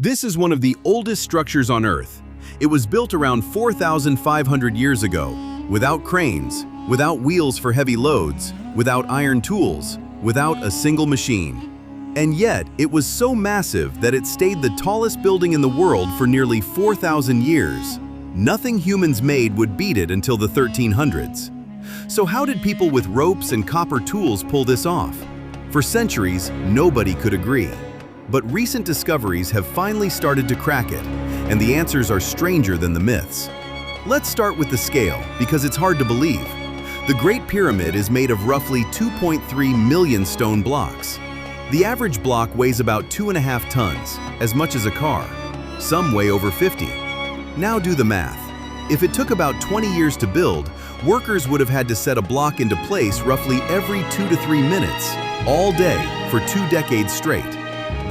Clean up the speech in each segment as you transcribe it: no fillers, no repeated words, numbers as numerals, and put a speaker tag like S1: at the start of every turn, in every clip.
S1: This is one of the oldest structures on Earth. It was built around 4,500 years ago, without cranes, without wheels for heavy loads, without iron tools, without a single machine. And yet, it was so massive that it stayed the tallest building in the world for nearly 4,000 years. Nothing humans made would beat it until the 1300s. So how did people with ropes and copper tools pull this off? For centuries, nobody could agree. But recent discoveries have finally started to crack it, and the answers are stranger than the myths. Let's start with the scale, because it's hard to believe. The Great Pyramid is made of roughly 2.3 million stone blocks. The average block weighs about 2.5 tons, as much as a car. Some weigh over 50. Now do the math. If it took about 20 years to build, workers would have had to set a block into place roughly every 2 to 3 minutes, all day, for 2 decades straight.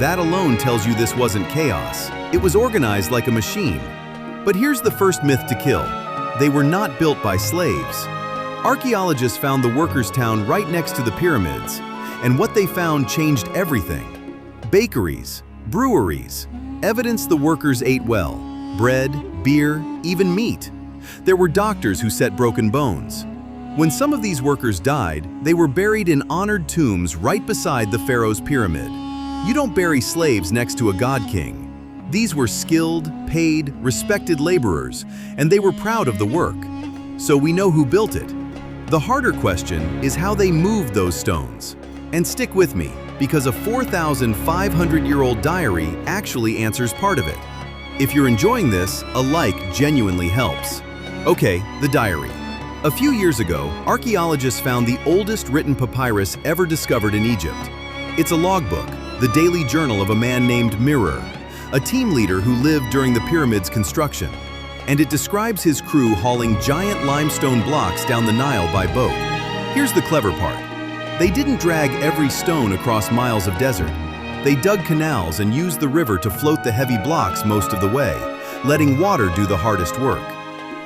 S1: That alone tells you this wasn't chaos. It was organized like a machine. But here's the first myth to kill. They were not built by slaves. Archaeologists found the workers' town right next to the pyramids, and what they found changed everything. Bakeries, breweries, evidence the workers ate well. Bread, beer, even meat. There were doctors who set broken bones. When some of these workers died, they were buried in honored tombs right beside the pharaoh's pyramid. You don't bury slaves next to a god king. These were skilled, paid, respected laborers, and they were proud of the work. So we know who built it. The harder question is how they moved those stones. And stick with me, because a 4,500-year-old diary actually answers part of it. If you're enjoying this, a like genuinely helps. Okay, the diary. A few years ago, archaeologists found the oldest written papyrus ever discovered in Egypt. It's a logbook, the daily journal of a man named Mirror, a team leader who lived during the pyramid's construction. And it describes his crew hauling giant limestone blocks down the Nile by boat. Here's the clever part. They didn't drag every stone across miles of desert. They dug canals and used the river to float the heavy blocks most of the way, letting water do the hardest work.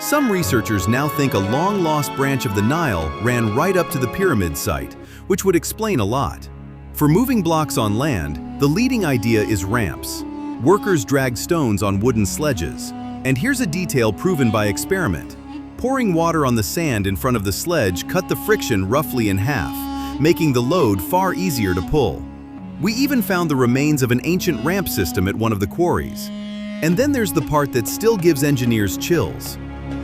S1: Some researchers now think a long-lost branch of the Nile ran right up to the pyramid site, which would explain a lot. For moving blocks on land, the leading idea is ramps. Workers dragged stones on wooden sledges. And here's a detail proven by experiment. Pouring water on the sand in front of the sledge cut the friction roughly in half, making the load far easier to pull. We even found the remains of an ancient ramp system at one of the quarries. And then there's the part that still gives engineers chills.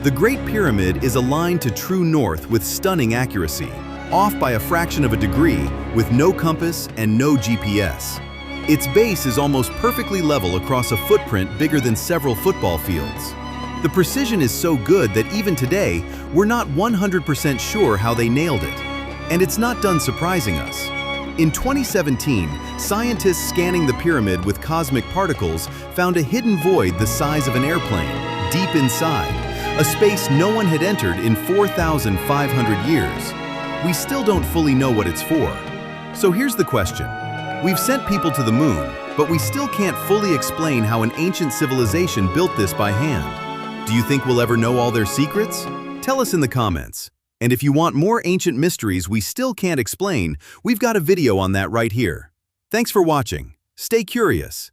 S1: The Great Pyramid is aligned to true north with stunning accuracy, off by a fraction of a degree, with no compass and no GPS. Its base is almost perfectly level across a footprint bigger than several football fields. The precision is so good that even today, we're not 100% sure how they nailed it. And it's not done surprising us. In 2017, scientists scanning the pyramid with cosmic particles found a hidden void the size of an airplane, deep inside, a space no one had entered in 4,500 years. We still don't fully know what it's for. So here's the question. We've sent people to the moon, but we still can't fully explain how an ancient civilization built this by hand. Do you think we'll ever know all their secrets? Tell us in the comments. And if you want more ancient mysteries we still can't explain, we've got a video on that right here. Thanks for watching. Stay curious.